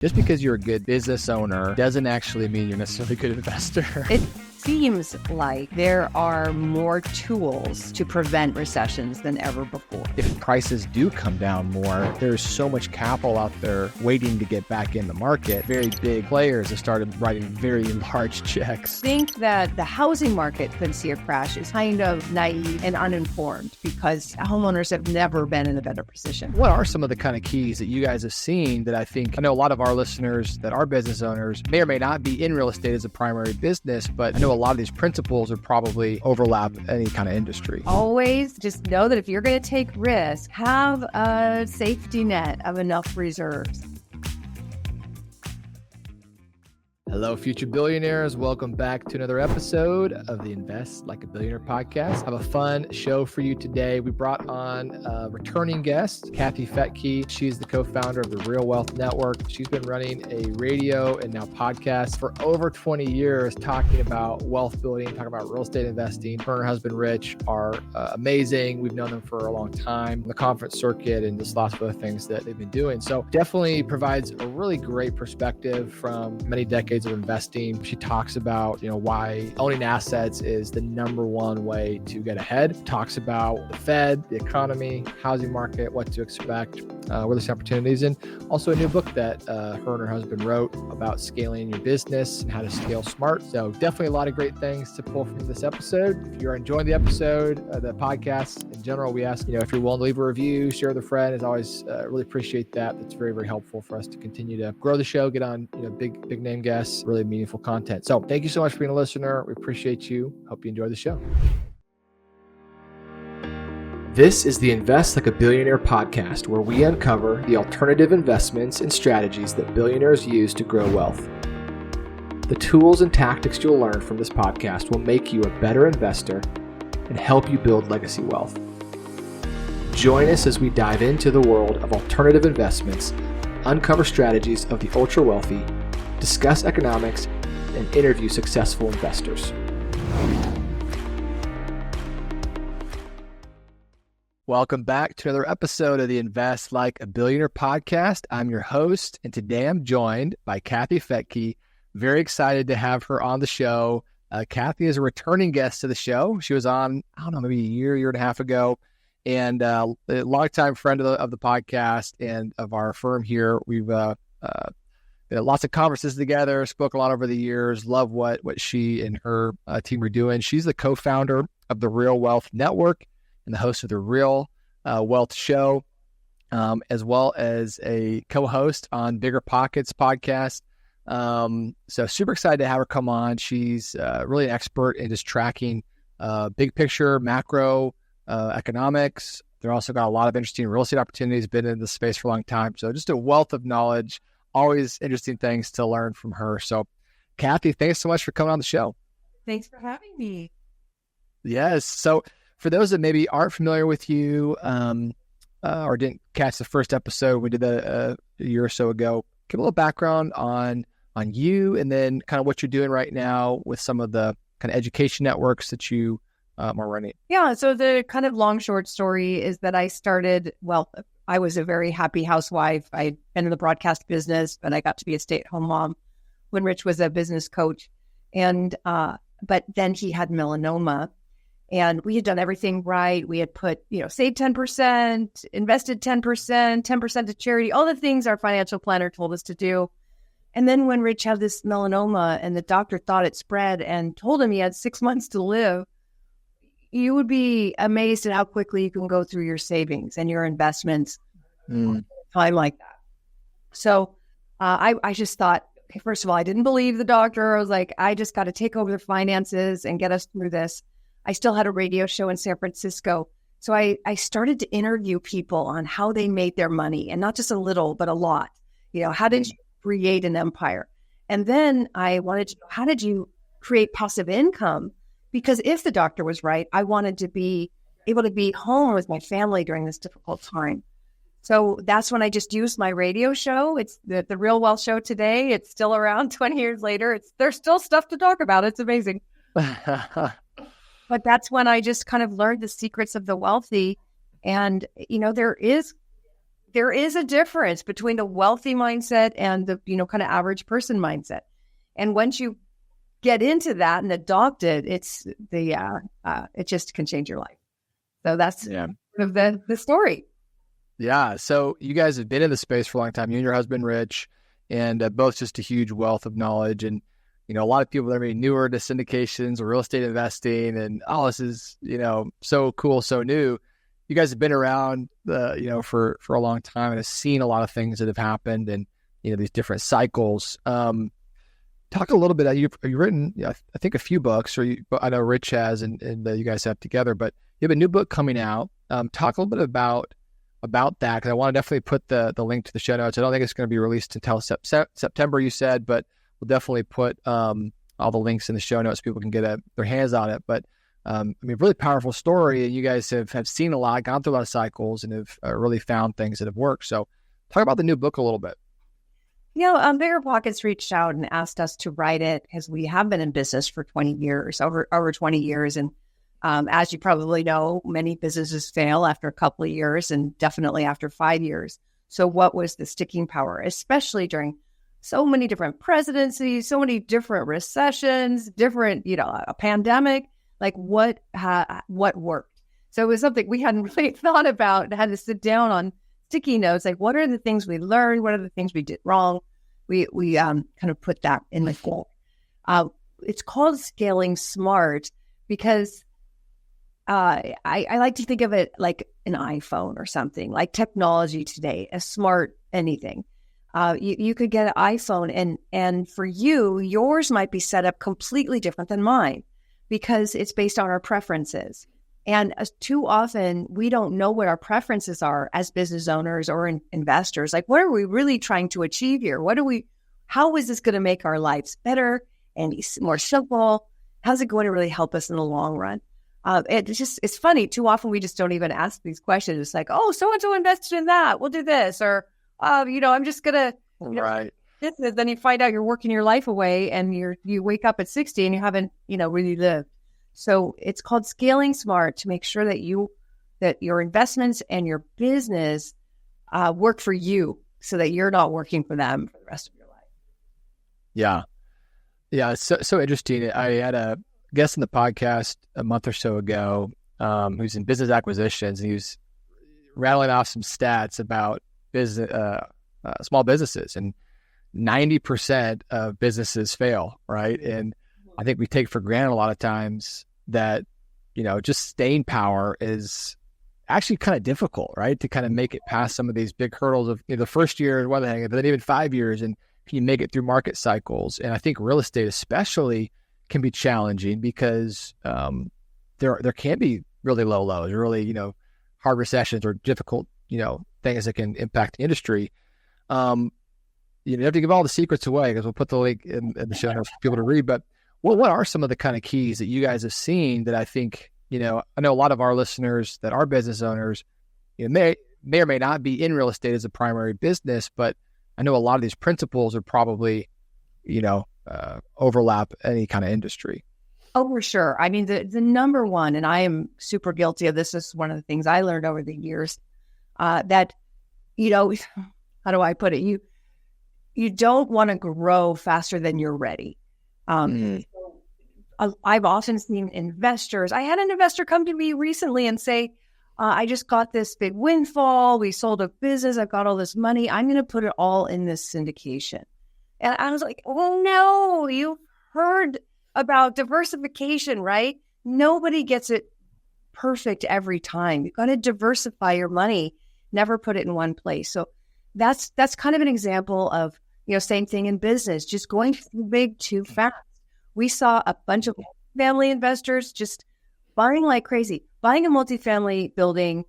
Just because you're a good business owner doesn't actually mean you're necessarily a good investor. It seems like there are more tools to prevent recessions than ever before. If prices do come down more, there's so much capital out there waiting to get back in the market. Very big players have started writing very large checks. I think that the housing market could see a crash is kind of naive and uninformed because homeowners have never been in a better position. What are some of the kind of keys that you guys have seen that I know a lot of our listeners that are business owners may or may not be in real estate as a primary business, but I know a lot of these principles would probably overlap any kind of industry. Always just know that if you're going to take risk, have a safety net of enough reserves. Hello, future billionaires. Welcome back to another episode of the Invest Like a Billionaire podcast. I have a fun show for you today. We brought on a returning guest, Fettke. She's the co-founder of the Real Wealth Network. She's been running a radio and now podcast for over 20 years, talking about wealth building, talking about real estate investing. Her and her husband, Rich, are amazing. We've known them for a long time, the conference circuit, and just lots of other things that they've been doing. So definitely provides a really great perspective from many decades of investing. She talks about, why owning assets is the number one way to get ahead. Talks about the Fed, the economy, housing market, what to expect, where there's opportunities, and also a new book that her and her husband wrote about scaling your business and how to scale smart. So definitely a lot of great things to pull from this episode. If you're enjoying the episode, the podcast in general, we ask, if you're willing to leave a review, share with a friend. As always, really appreciate that. That's very, very helpful for us to continue to grow the show, get on, big name guests, really meaningful content. So thank you so much for being a listener. We appreciate you. Hope you enjoy the show. This is the Invest Like a Billionaire podcast, where we uncover the alternative investments and strategies that billionaires use to grow wealth. The tools and tactics you'll learn from this podcast will make you a better investor and help you build legacy wealth. Join us as we dive into the world of alternative investments, uncover strategies of the ultra wealthy, discuss economics, and interview successful investors. Welcome back to another episode of the Invest Like a Billionaire podcast. I'm your host, and today I'm joined by Fettke. Very excited to have her on the show. Kathy is a returning guest to the show. She was on, maybe a year and a half ago, and a longtime friend of the podcast and of our firm here. We've lots of conferences together, spoke a lot over the years, love what she and her team are doing. She's the co-founder of the Real Wealth Network and the host of the Real Wealth Show, as well as a co-host on Bigger Pockets podcast. So super excited to have her come on. She's really an expert in just tracking big picture, macro economics. They're also got a lot of interesting real estate opportunities, been in the space for a long time. So just a wealth of knowledge. Always interesting things to learn from her. So, Kathy, thanks so much for coming on the show. Thanks for having me. Yes. So, for those that maybe aren't familiar with you or didn't catch the first episode, we did that a year or so ago. Give a little background on you, and then kind of what you're doing right now with some of the kind of education networks that you are running. Yeah. So the kind of long short story is that I was a very happy housewife. I'd been in the broadcast business, but I got to be a stay-at-home mom when Rich was a business coach. And but then he had melanoma, and we had done everything right. We had put, saved 10%, invested 10%, 10% to charity, all the things our financial planner told us to do. And then when Rich had this melanoma and the doctor thought it spread and told him he had 6 months to live, you would be amazed at how quickly you can go through your savings and your investments in a time like that. So I just thought, okay, first of all, I didn't believe the doctor. I was like, I just got to take over the finances and get us through this. I still had a radio show in San Francisco. So I started to interview people on how they made their money, and not just a little, but a lot. How did you create an empire? And then I wanted to know, how did you create passive income? Because if the doctor was right, I wanted to be able to be home with my family during this difficult time. So that's when I just used my radio show. It's the Real Wealth Show today. It's still around 20 years later. There's still stuff to talk about. It's amazing. But that's when I just kind of learned the secrets of the wealthy. And, there is there is a difference between the wealthy mindset and the, kind of average person mindset. And once you get into that and adopt it, it just can change your life. So that's sort of the story. Yeah. So you guys have been in the space for a long time. You and your husband, Rich, and both just a huge wealth of knowledge. And, a lot of people that are maybe newer to syndications or real estate investing and, this is, so cool, so new. You guys have been around, for a long time and have seen a lot of things that have happened and, these different cycles. Talk a little bit. You've written, I think, a few books, I know Rich has, and you guys have together. But you have a new book coming out. Talk a little bit about that, because I want to definitely put the link to the show notes. I don't think it's going to be released until September, you said, but we'll definitely put all the links in the show notes so people can get their hands on it. But really powerful story, and you guys have seen a lot, gone through a lot of cycles, and have really found things that have worked. So, talk about the new book a little bit. Bigger Pockets reached out and asked us to write it because we have been in business for 20 years, over 20 years. And as you probably know, many businesses fail after a couple of years and definitely after 5 years. So what was the sticking power, especially during so many different presidencies, so many different recessions, different, a pandemic, like what worked? So it was something we hadn't really thought about and had to sit down on sticky notes, like what are the things we learned? What are the things we did wrong? We kind of put that in the book. It's called Scaling Smart because I like to think of it like an iPhone or something, like technology today, a smart anything. You could get an iPhone and for you, yours might be set up completely different than mine because it's based on our preferences. And too often, we don't know what our preferences are as business owners or investors. Like, what are we really trying to achieve here? How is this going to make our lives better and more simple? How's it going to really help us in the long run? It's funny. Too often, we just don't even ask these questions. It's like, oh, so-and-so invested in that. We'll do this. Or, I'm just going to, right. This. Then you find out you're working your life away and you wake up at 60 and you haven't, really lived. So it's called Scaling Smart to make sure that your investments and your business work for you so that you're not working for them for the rest of your life. Yeah. Yeah. It's so interesting. I had a guest in the podcast a month or so ago who's in business acquisitions, and he was rattling off some stats about small businesses, and 90% of businesses fail, right? And I think we take for granted a lot of times that, just staying power is actually kind of difficult, right? To kind of make it past some of these big hurdles of the first year, one thing, but then even 5 years, and can you make it through market cycles? And I think real estate especially can be challenging because there can be really low lows, really, hard recessions or difficult, things that can impact the industry. You have to give all the secrets away because we'll put the link in the show notes for people to read, but what are some of the kind of keys that you guys have seen that I think, I know a lot of our listeners that are business owners, may or may not be in real estate as a primary business, but I know a lot of these principles are probably, overlap any kind of industry. Oh, for sure. I mean, the number one, and I am super guilty of this is one of the things I learned over the years, that, how do I put it? You don't want to grow faster than you're ready. I've often seen investors. I had an investor come to me recently and say, I just got this big windfall. We sold a business. I've got all this money. I'm going to put it all in this syndication. And I was like, oh, no, you've heard about diversification, right? Nobody gets it perfect every time. You've got to diversify your money, never put it in one place. So that's kind of an example of, same thing in business, just going too big too fast. We saw a bunch of family investors just buying like crazy, buying a multifamily building,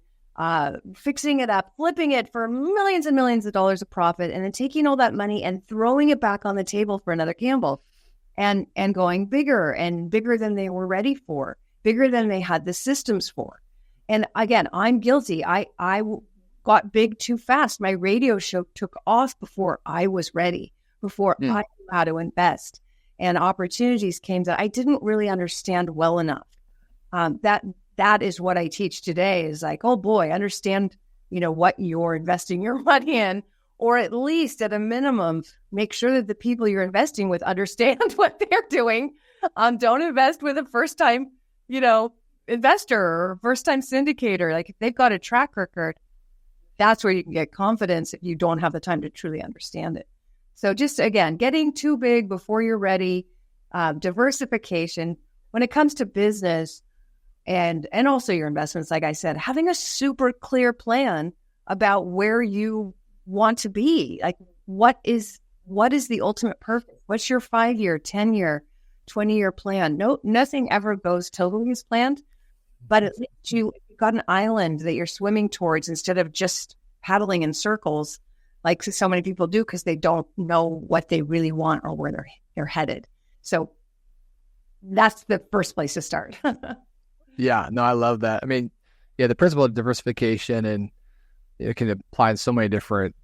fixing it up, flipping it for millions and millions of dollars of profit, and then taking all that money and throwing it back on the table for another gamble and going bigger and bigger than they were ready for, bigger than they had the systems for. And again, I'm guilty. I got big too fast. My radio show took off before I was ready, before I knew how to invest. And opportunities came that I didn't really understand well enough. That is what I teach today is like, oh boy, understand what you're investing your money in, or at least at a minimum, make sure that the people you're investing with understand what they're doing. Don't invest with a first-time, investor or first-time syndicator. Like if they've got a track record, that's where you can get confidence if you don't have the time to truly understand it. So just, again, getting too big before you're ready, diversification. When it comes to business and also your investments, like I said, having a super clear plan about where you want to be. Like what is the ultimate purpose? What's your 5-year, 10-year, 20-year plan? Nothing ever goes totally as planned, but at least you've got an island that you're swimming towards instead of just paddling in circles like so many people do because they don't know what they really want or where they're headed. So that's the first place to start. Yeah, no, I love that. I mean, yeah, the principle of diversification, and it can apply in so many different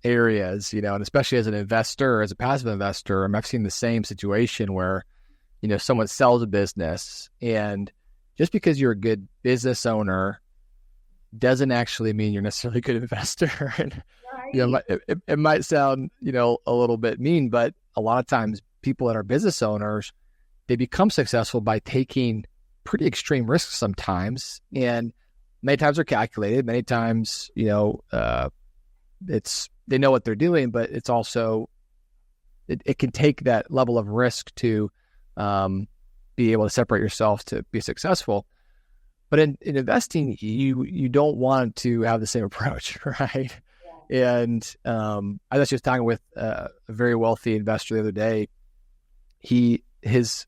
areas, and especially as an investor, as a passive investor, I've seen the same situation where, someone sells a business, and just because you're a good business owner doesn't actually mean you're necessarily a good investor. And, Right. it might sound, a little bit mean, but a lot of times people that are business owners, they become successful by taking pretty extreme risks sometimes. And many times they're calculated, many times, they know what they're doing, but it's also, it can take that level of risk to be able to separate yourself to be successful. But in investing, you don't want to have the same approach, right? Yeah. And I was just talking with a very wealthy investor the other day. His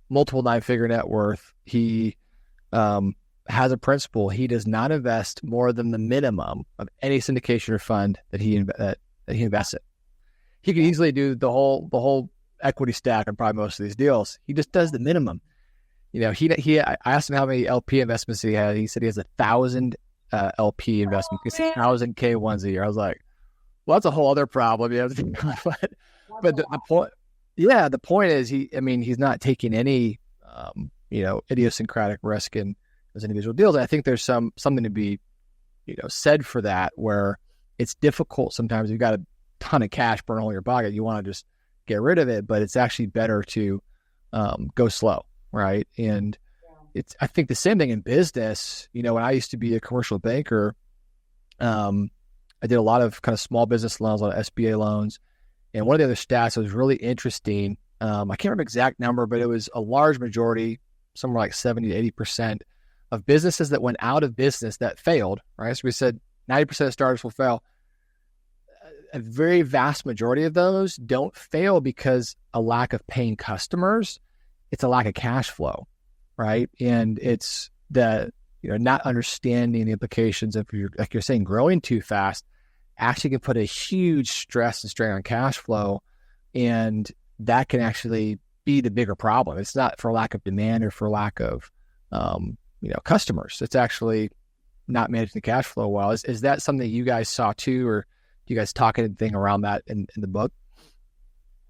multiple 9-figure net worth, he has a principle. He does not invest more than the minimum of any syndication or fund that he invests in. He could easily do the whole equity stack on probably most of these deals. He just does the minimum. I asked him how many LP investments he had. He said he has 1,000 LP investments. He said 1,000 K1s a year. I was like, well, that's a whole other problem. But the point, the point is he's not taking any, idiosyncratic risk in those individual deals. And I think there's something to be, said for that, where it's difficult sometimes. You've got a ton of cash burn a hole in your pocket. You want to just get rid of it, but it's actually better to go slow, right? And I think the same thing in business. When I used to be a commercial banker, I did a lot of kind of small business loans, a lot of SBA loans. And one of the other stats that was really interesting, I can't remember the exact number, but it was a large majority, somewhere like 70 to 80% of businesses that went out of business that failed, right? So we said 90% of startups will fail. A very vast majority of those don't fail because a lack of paying customers. It's a lack of cash flow, right? And it's the not understanding the implications of like you're saying, growing too fast actually can put a huge stress and strain on cash flow, and that can actually be the bigger problem. It's not for lack of demand or for lack of customers. It's actually not managing the cash flow well. Is that something that you guys saw too, or do you guys talk anything around that in the book?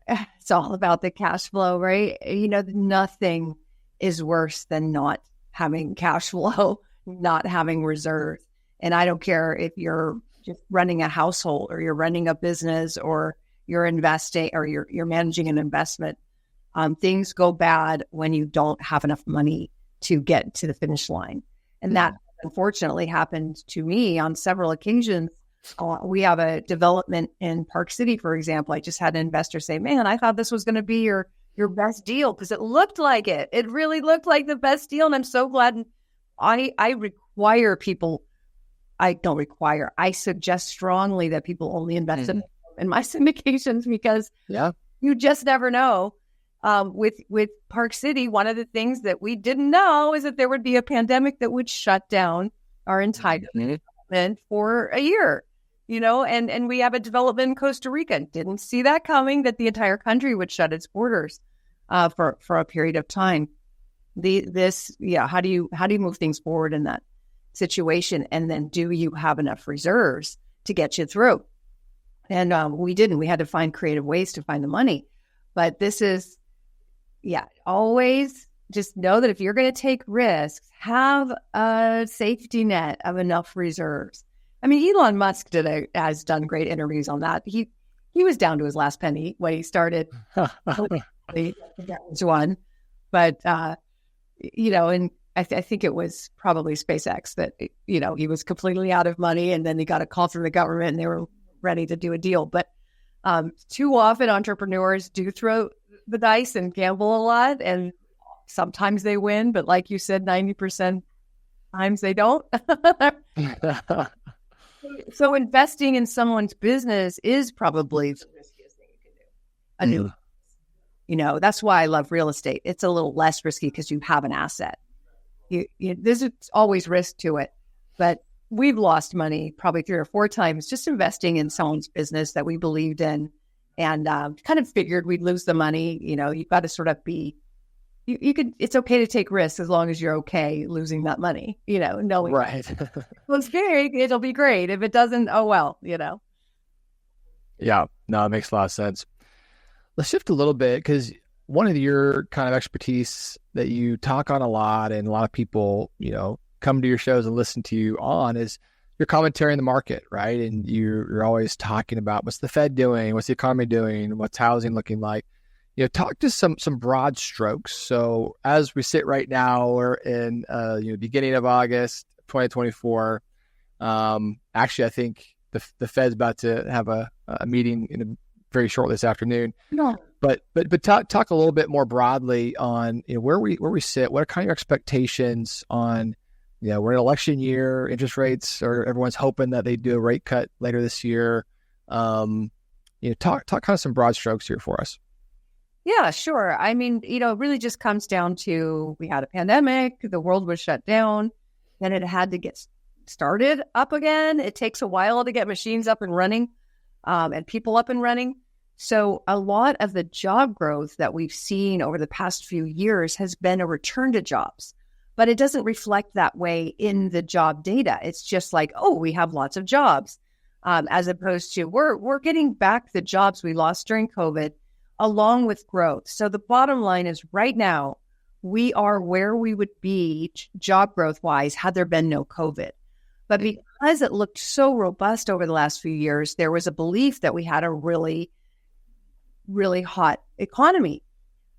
It's all about the cash flow, right? Nothing is worse than not having cash flow, not having reserves. And I don't care if you're just running a household or you're running a business or you're investing or you're managing an investment. Things go bad when you don't have enough money to get to the finish line. And that unfortunately happened to me on several occasions. We have a development in Park City, for example. I just had an investor say, man, I thought this was going to be your best deal because it looked like it. It really looked like the best deal. And I'm so glad. I require people. I don't require. I suggest strongly that people only invest in my syndications because you just never know. With Park City, one of the things that we didn't know is that there would be a pandemic that would shut down our entire development for a year. And we have a development in Costa Rica. Didn't see that coming, that the entire country would shut its borders for a period of time. How do you move things forward in that situation? And then do you have enough reserves to get you through? And we didn't. We had to find creative ways to find the money. But this is, always just know that if you're going to take risks, have a safety net of enough reserves. I mean, Elon Musk has done great interviews on that. He was down to his last penny when he started. That was one, but and I think it was probably SpaceX that he was completely out of money, and then he got a call from the government, and they were ready to do a deal. But too often entrepreneurs do throw the dice and gamble a lot, and sometimes they win, but like you said, 90% times they don't. So investing in someone's business is probably the riskiest thing you can do. That's why I love real estate. It's a little less risky because you have an asset. There's always risk to it, but we've lost money probably 3 or 4 times just investing in someone's business that we believed in, and kind of figured we'd lose the money. You've got to sort of be. You could. It's okay to take risks as long as you're okay losing that money. Knowing right. Well, it's great. It'll be great. If it doesn't, oh well. Yeah. No, it makes a lot of sense. Let's shift a little bit, because one of your kind of expertise that you talk on a lot, and a lot of people, come to your shows and listen to you on, is your commentary in the market, right? And you're always talking about what's the Fed doing, what's the economy doing, what's housing looking like. Talk to some broad strokes. So as we sit right now, we're in beginning of August 2024. Actually, I think the Fed's about to have a meeting very shortly this afternoon. No. But talk a little bit more broadly on where we sit. What are kind of your expectations on we're in election year, interest rates, or everyone's hoping that they do a rate cut later this year. Talk kind of some broad strokes here for us. Yeah, sure. I mean, it really just comes down to, we had a pandemic, the world was shut down, then it had to get started up again. It takes a while to get machines up and running, and people up and running. So a lot of the job growth that we've seen over the past few years has been a return to jobs, but it doesn't reflect that way in the job data. It's just like, oh, we have lots of jobs, as opposed to we're getting back the jobs we lost during COVID, along with growth. So the bottom line is, right now, we are where we would be job growth wise had there been no COVID. But because it looked so robust over the last few years, there was a belief that we had a really, really hot economy,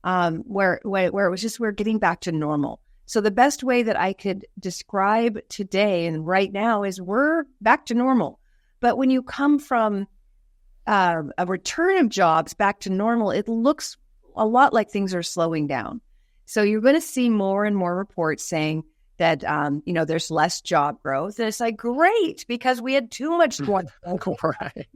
where it was just, we're getting back to normal. So the best way that I could describe today and right now is we're back to normal. But when you come from a return of jobs back to normal, it looks a lot like things are slowing down. So you're going to see more and more reports saying that, there's less job growth. And it's like, great, because we had too much job growth. Right.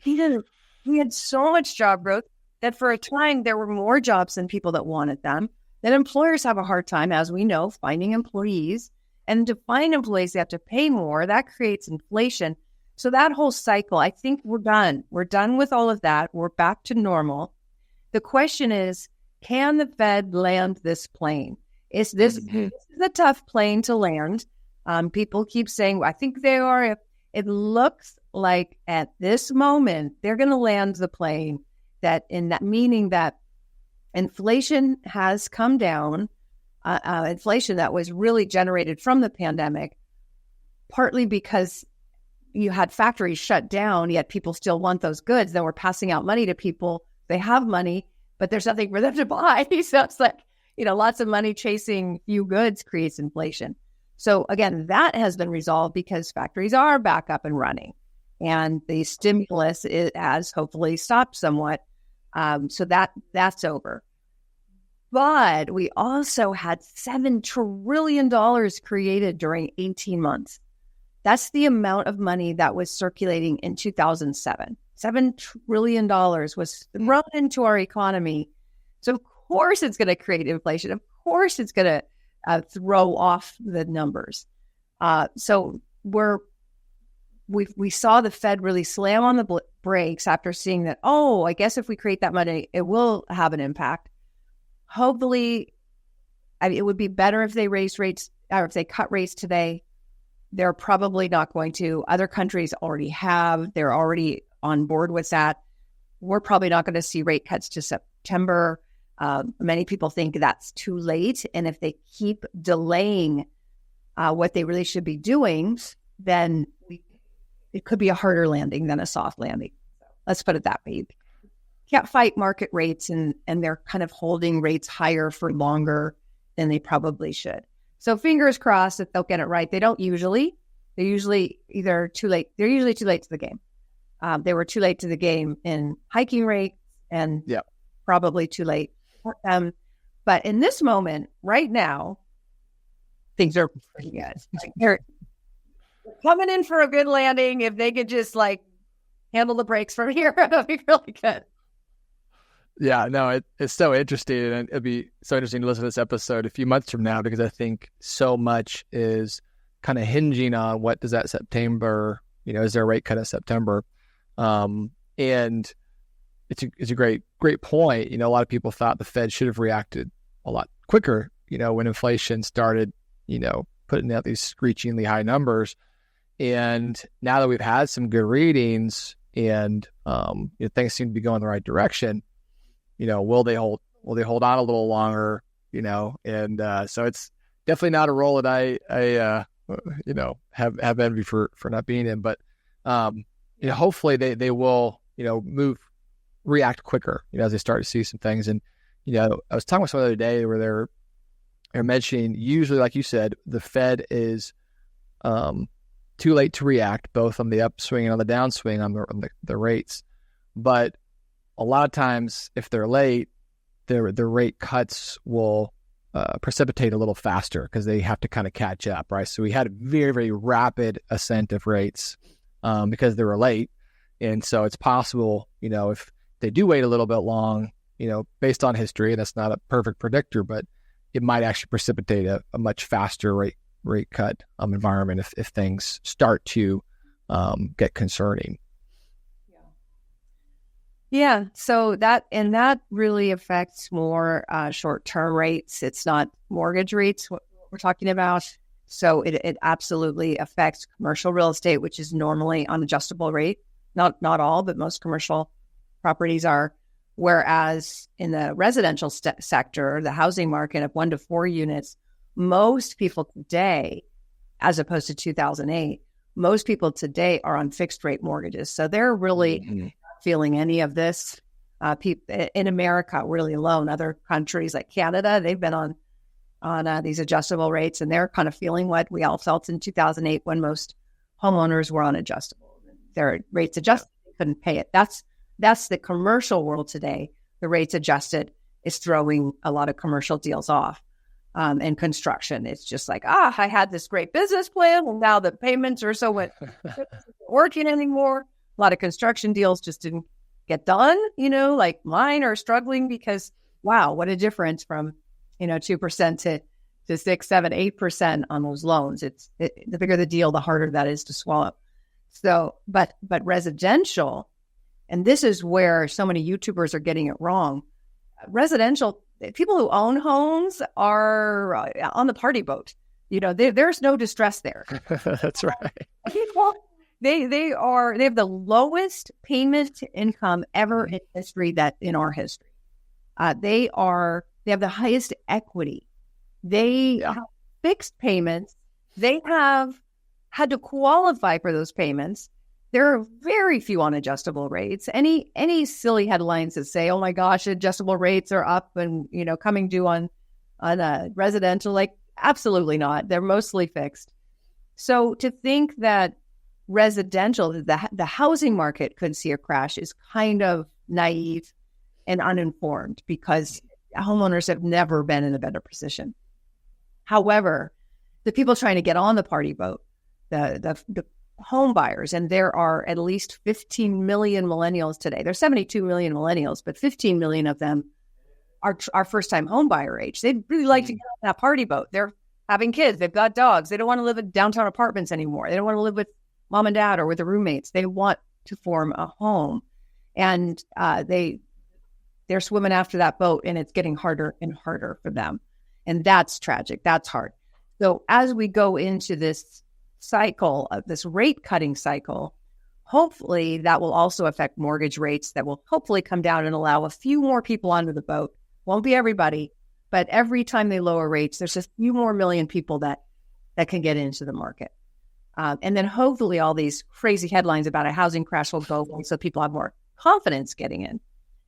We had so much job growth that for a time there were more jobs than people that wanted them. Then employers have a hard time, as we know, finding employees. And to find employees, they have to pay more. That creates inflation. So that whole cycle, I think we're done. We're done with all of that. We're back to normal. The question is, can the Fed land this plane? This is a tough plane to land. People keep saying, I think they are. It looks like at this moment, they're going to land the plane, meaning that inflation has come down, inflation that was really generated from the pandemic, partly because you had factories shut down, yet people still want those goods. Then we're passing out money to people. They have money, but there's nothing for them to buy. So it's like, lots of money chasing few goods creates inflation. So again, that has been resolved because factories are back up and running, and the stimulus has hopefully stopped somewhat. So that's over. But we also had $7 trillion created during 18 months. That's the amount of money that was circulating in 2007. $7 trillion was thrown into our economy. So of course it's going to create inflation. Of course it's going to throw off the numbers. So we saw the Fed really slam on the brakes after seeing that, I guess if we create that money, it will have an impact. Hopefully, it would be better if they raise rates, or if they cut rates today. They're probably not going to. Other countries already have. They're already on board with that. We're probably not going to see rate cuts to September. Many people think that's too late. And if they keep delaying what they really should be doing, then it could be a harder landing than a soft landing. Let's put it that way. You can't fight market rates, and they're kind of holding rates higher for longer than they probably should. So fingers crossed that they'll get it right. They don't usually. They're usually either too late. They're usually too late to the game. They were too late to the game in hiking rates, and probably too late. But in this moment, right now, things are pretty good. They're coming in for a good landing. If they could just handle the brakes from here, that'd be really good. Yeah, no, it's so interesting, and it'd be so interesting to listen to this episode a few months from now, because I think so much is kind of hinging on what does that September, is there a rate cut in September? And it's a great point. A lot of people thought the Fed should have reacted a lot quicker, when inflation started, putting out these screechingly high numbers. And now that we've had some good readings and things seem to be going the right direction, will they hold on a little longer, and so it's definitely not a role that I have envy for not being in, but hopefully they will, react quicker, as they start to see some things. And, I was talking with someone the other day where they're mentioning, usually, like you said, the Fed is too late to react, both on the upswing and on the downswing on the rates. But a lot of times, if they're late, the rate cuts will precipitate a little faster because they have to kind of catch up, right? So we had a very, very rapid ascent of rates because they were late. And so it's possible, if they do wait a little bit long, based on history, and that's not a perfect predictor, but it might actually precipitate a much faster rate cut environment if things start to get concerning. Yeah. So that really affects more short-term rates. It's not mortgage rates, what we're talking about. So it absolutely affects commercial real estate, which is normally on adjustable rate. Not all, but most commercial properties are. Whereas in the residential sector, the housing market of 1 to 4 units, most people today, as opposed to 2008, most people today are on fixed rate mortgages. So they're really feeling any of this. In America, really alone. Other countries like Canada, they've been on these adjustable rates, and they're kind of feeling what we all felt in 2008 when most homeowners were on adjustable. Their rates adjusted, they couldn't pay it. That's the commercial world today. The rates adjusted is throwing a lot of commercial deals off. And construction, it's just like, I had this great business plan, and now the payments are so working anymore. A lot of construction deals just didn't get done, like mine are struggling because, wow, what a difference from, 2% to 6, 7, 8% on those loans. The bigger the deal, the harder that is to swallow. So, but residential, and this is where so many YouTubers are getting it wrong. Residential, people who own homes are on the party boat. There's no distress there. That's right. They have the lowest payment to income ever in history, in our history. They have the highest equity. They have fixed payments. They have had to qualify for those payments. There are very few on adjustable rates. Any silly headlines that say, "Oh my gosh, adjustable rates are up and coming due on a residential," absolutely not. They're mostly fixed. So to think that residential, the housing market could see a crash is kind of naive and uninformed, because homeowners have never been in a better position. However, the people trying to get on the party boat, the home buyers, and there are at least 15 million millennials today. There's 72 million millennials, but 15 million of them are first-time home buyer age. They'd really like to get on that party boat. They're having kids. They've got dogs. They don't want to live in downtown apartments anymore. They don't want to live with mom and dad or with their roommates. They want to form a home, and they're swimming after that boat, and it's getting harder and harder for them. And that's tragic. That's hard. So as we go into this cycle of this rate cutting cycle, hopefully that will also affect mortgage rates, that will hopefully come down and allow a few more people onto the boat Won't be everybody, but every time they lower rates, there's a few more million people that can get into the market. And then hopefully all these crazy headlines about a housing crash will go away so people have more confidence getting in.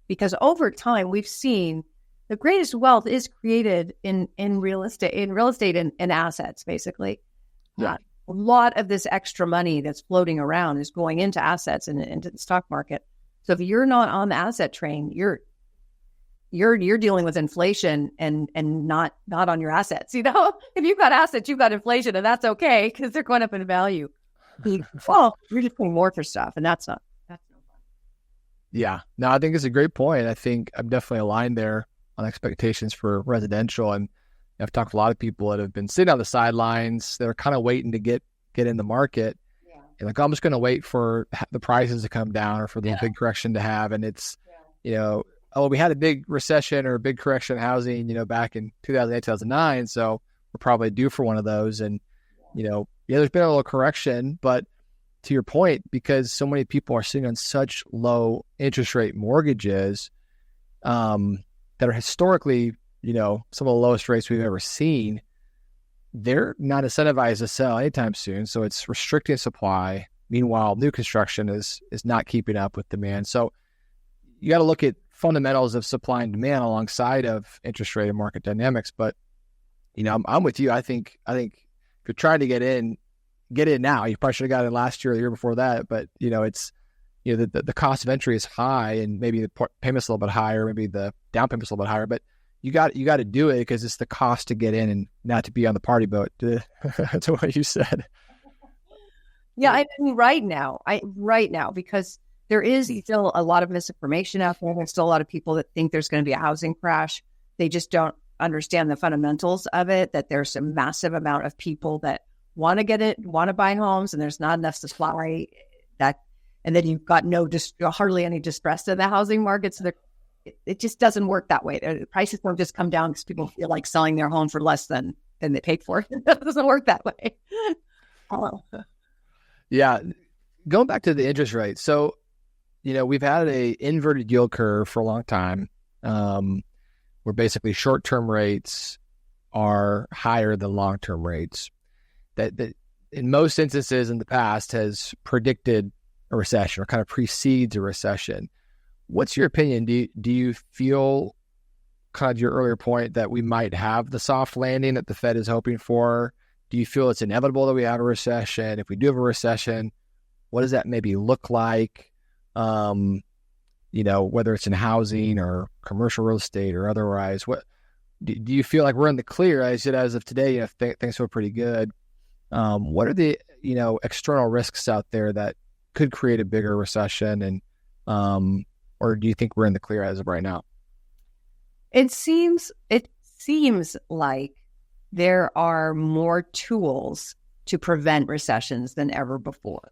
Because over time, we've seen the greatest wealth is created in real estate and assets, basically. Yeah. A lot of this extra money that's floating around is going into assets and into the stock market. So if you're not on the asset train, you're dealing with inflation and not on your assets. If you've got assets, you've got inflation, and that's okay because they're going up in value. Well, you're just paying more for stuff, and that's no fun. Yeah, no, I think it's a great point. I think I'm definitely aligned there on expectations for residential, and I've talked to a lot of people that have been sitting on the sidelines. They're kind of waiting to get in the market. Yeah. And like, I'm just going to wait for the prices to come down or for the big correction to have. And it's, we had a big recession or a big correction in housing, back in 2008, 2009. So we're probably due for one of those. And, there's been a little correction, but to your point, because so many people are sitting on such low interest rate mortgages that are historically, some of the lowest rates we've ever seen, they're not incentivized to sell anytime soon. So it's restricting supply. Meanwhile, new construction is not keeping up with demand. So you got to look at fundamentals of supply and demand alongside of interest rate and market dynamics. But, I'm with you. I think if you're trying to get in now. You probably should have got it last year or the year before that. But, it's, the cost of entry is high and maybe the payment's a little bit higher, maybe the down payment's a little bit higher, but you got to do it because it's the cost to get in and not to be on the party boat, to what you said. Yeah, I mean, right now, because there is still a lot of misinformation out there. There's still a lot of people that think there's going to be a housing crash. They just don't understand the fundamentals of it, that there's a massive amount of people that want to get it, want to buy homes, and there's not enough supply and then you've got hardly any distress in the housing market. So it just doesn't work that way. The prices won't just come down because people feel like selling their home for less than they paid for it. It doesn't work that way. Yeah. Going back to the interest rate. So, we've had a inverted yield curve for a long time, where basically short-term rates are higher than long-term rates. That in most instances in the past has predicted a recession or kind of precedes a recession. What's your opinion? Do you feel, kind of your earlier point, that we might have the soft landing that the Fed is hoping for? Do you feel it's inevitable that we have a recession? If we do have a recession, what does that maybe look like? Whether it's in housing or commercial real estate or otherwise, what do you feel like we're in the clear? As of today, things feel pretty good. What are the, external risks out there that could create a bigger recession? And, or do you think we're in the clear as of right now? It seems like there are more tools to prevent recessions than ever before.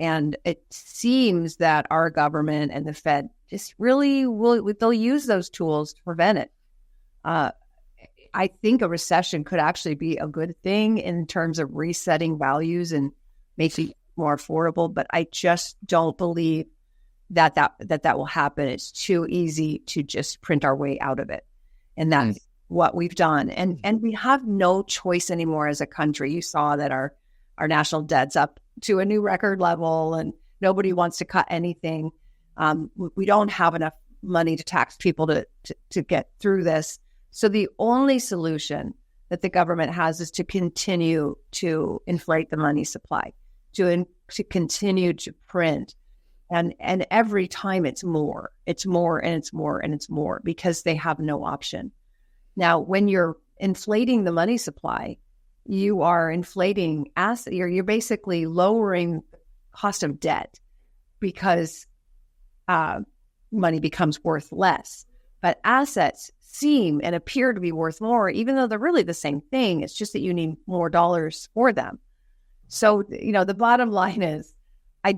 And it seems that our government and the Fed just really they'll use those tools to prevent it. I think a recession could actually be a good thing in terms of resetting values and making it more affordable, but I just don't believe that will happen. It's too easy to just print our way out of it. And that's what we've done. And we have no choice anymore as a country. You saw that our national debt's up to a new record level and nobody wants to cut anything. We don't have enough money to tax people to get through this. So the only solution that the government has is to continue to inflate the money supply, to continue to print. And every time it's more and it's more and it's more because they have no option. Now, when you're inflating the money supply, you are inflating asset. You're basically lowering the cost of debt because money becomes worth less. But assets seem and appear to be worth more, even though they're really the same thing. It's just that you need more dollars for them. So, the bottom line is, I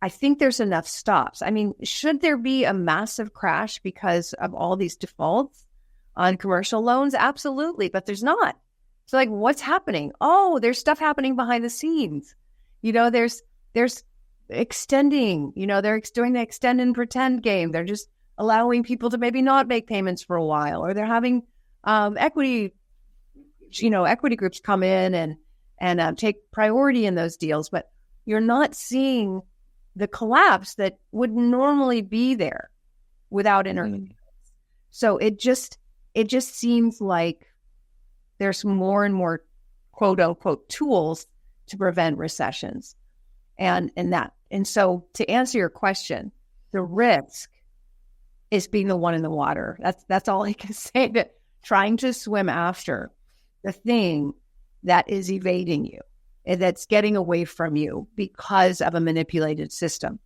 think there's enough stops. I mean, should there be a massive crash because of all these defaults on commercial loans? Absolutely, but there's not. So like, what's happening? Oh, there's stuff happening behind the scenes. There's extending, they're doing the extend and pretend game. They're just allowing people to maybe not make payments for a while, or they're having equity groups come in and take priority in those deals, but you're not seeing the collapse that would normally be there without intervention. So it just seems like there's more and more quote unquote tools to prevent recessions. And so to answer your question, the risk is being the one in the water. That's all I can say, that trying to swim after the thing that is evading you and that's getting away from you because of a manipulated system.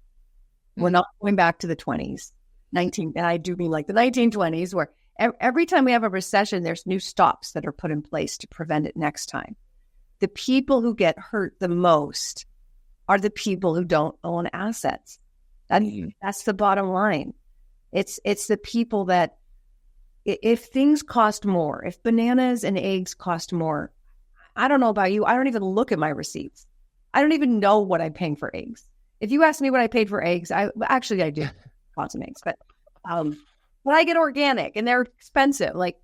We're not going back to the 20s, and I do mean like the 1920s, where every time we have a recession, there's new stops that are put in place to prevent it next time. The people who get hurt the most are the people who don't own assets. That's the bottom line. It's the people that, if things cost more, if bananas and eggs cost more, I don't know about you, I don't even look at my receipts. I don't even know what I'm paying for eggs. If you ask me what I paid for eggs, I do want some eggs, but I get organic and they're expensive. Like,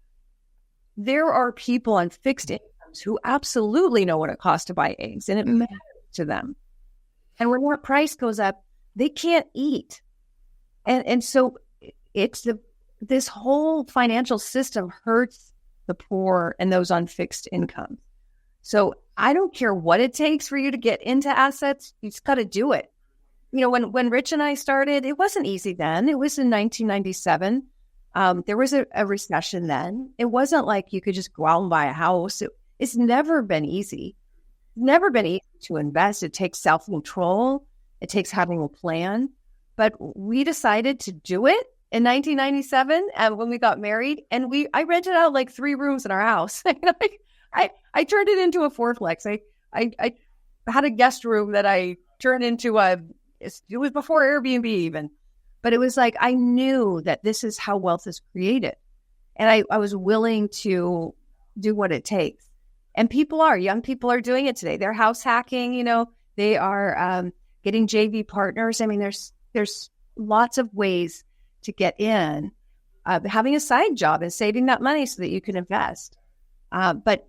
there are people on fixed incomes who absolutely know what it costs to buy eggs, and it matters to them. And when that price goes up, they can't eat. And so this whole financial system hurts the poor and those on fixed incomes. So I don't care what it takes for you to get into assets. You just got to do it. When Rich and I started, it wasn't easy then. It was in 1997. There was a recession then. It wasn't like you could just go out and buy a house. It's never been easy. Never been easy to invest. It takes self-control. It takes having a plan. But we decided to do it in 1997 when we got married, and I rented out like 3 rooms in our house. I turned it into a fourplex. I had a guest room that I turned into it was before Airbnb even, but it was like, I knew that this is how wealth is created. And I was willing to do what it takes. And young people are doing it today. They're house hacking, they are getting JV partners. I mean, there's lots of ways to get in, having a side job and saving that money so that you can invest. But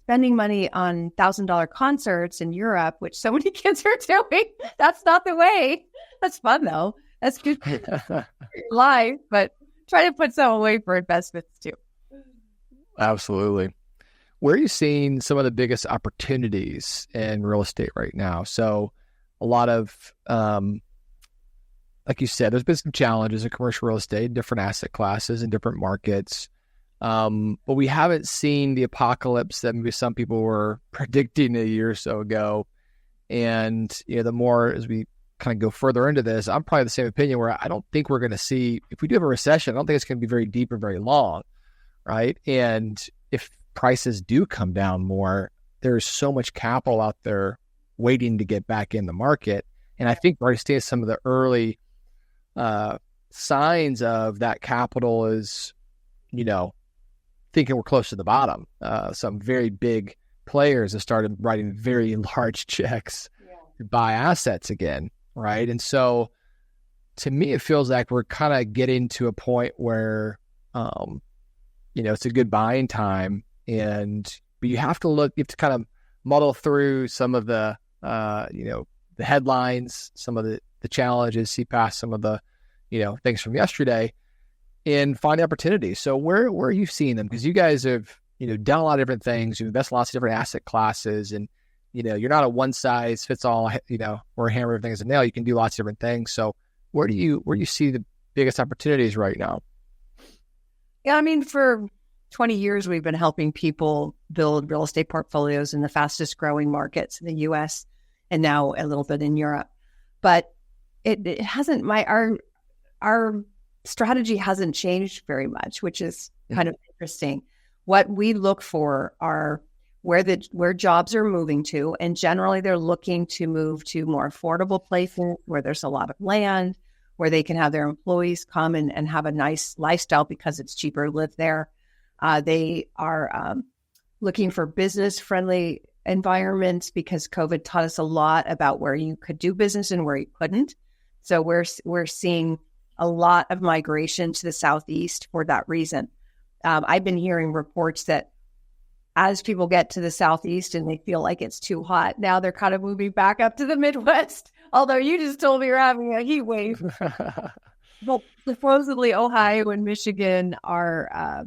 spending money on $1,000 concerts in Europe, which so many kids are doing, that's not the way. That's fun though. That's good for your life, but try to put some away for investments too. Absolutely. Where are you seeing some of the biggest opportunities in real estate right now? So a lot of, like you said, there's been some challenges in commercial real estate, different asset classes and different markets. But we haven't seen the apocalypse that maybe some people were predicting a year or so ago. And, the more as we kind of go further into this, I'm probably the same opinion, where I don't think we're going to see, if we do have a recession, I don't think it's going to be very deep or very long, right? And if prices do come down more, there's so much capital out there waiting to get back in the market. And I think we're already seeing some of the early signs of that capital is, thinking we're close to the bottom. Some very big players have started writing very large checks to buy assets again, right? And so to me, it feels like we're kind of getting to a point where, it's a good buying time. But you have to kind of muddle through some of the, the headlines, some of the challenges, see past some of the, things from yesterday, and find opportunities. So where are you seeing them? Because you guys have, done a lot of different things. You invest in lots of different asset classes, and, you're not a one size fits all, or a hammer everything is a nail. You can do lots of different things. So where do you see the biggest opportunities right now? Yeah, I mean, for 20 years, we've been helping people build real estate portfolios in the fastest growing markets in the US and now a little bit in Europe. But it hasn't, our strategy hasn't changed very much, which is kind of interesting. What we look for are where jobs are moving to, and generally they're looking to move to more affordable places where there's a lot of land, where they can have their employees come and have a nice lifestyle because it's cheaper to live there. They are looking for business-friendly environments because COVID taught us a lot about where you could do business and where you couldn't. So we're seeing a lot of migration to the Southeast for that reason. I've been hearing reports that as people get to the Southeast and they feel like it's too hot, now they're kind of moving back up to the Midwest. Although you just told me you're having a heat wave. Well, supposedly Ohio and Michigan are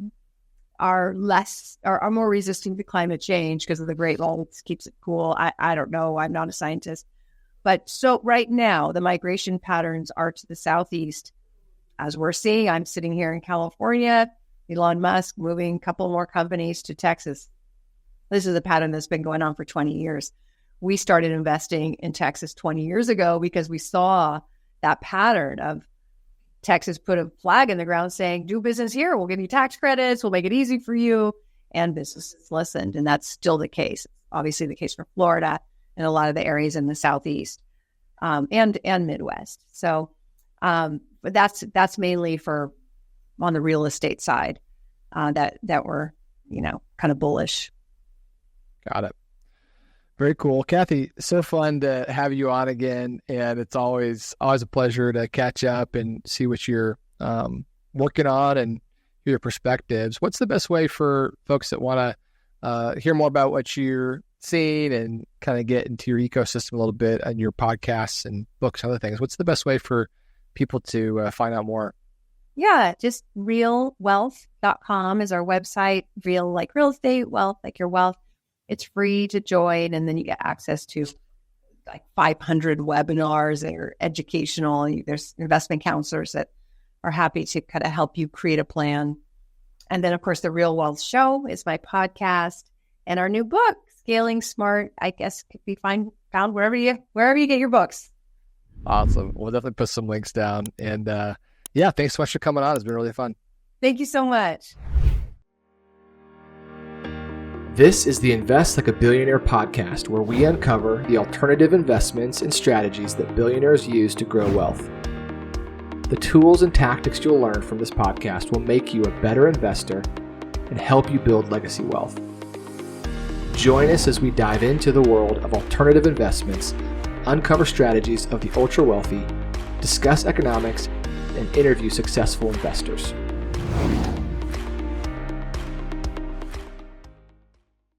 more resistant to climate change because of the Great Lakes, keeps it cool. I don't know. I'm not a scientist. But so right now, the migration patterns are to the Southeast. As we're seeing, I'm sitting here in California, Elon Musk moving a couple more companies to Texas. This is a pattern that's been going on for 20 years. We started investing in Texas 20 years ago because we saw that pattern of Texas put a flag in the ground saying, do business here. We'll give you tax credits. We'll make it easy for you. And businesses listened. And that's still the case. It's obviously the case for Florida and a lot of the areas in the Southeast and Midwest. So but that's mainly for on the real estate side that we're, kind of bullish. Got it. Very cool. Kathy, so fun to have you on again. And it's always a pleasure to catch up and see what you're working on and hear your perspectives. What's the best way for folks that want to hear more about what you're seeing and kind of get into your ecosystem a little bit and your podcasts and books and other things? What's the best way for people to find out more? Yeah, just realwealth.com is our website. Real like real estate, wealth like your wealth. It's free to join, and then you get access to like 500 webinars that are educational. There's investment counselors that are happy to kind of help you create a plan. And then, of course, the Real Wealth Show is my podcast, and our new book, Scaling Smart, I guess could be found wherever you get your books. Awesome. We'll definitely put some links down. And yeah, thanks so much for coming on. It's been really fun. Thank you so much. This is the Invest Like a Billionaire podcast, where we uncover the alternative investments and strategies that billionaires use to grow wealth. The tools and tactics you'll learn from this podcast will make you a better investor and help you build legacy wealth. Join us as we dive into the world of alternative investments, uncover strategies of the ultra wealthy, discuss economics, and interview successful investors.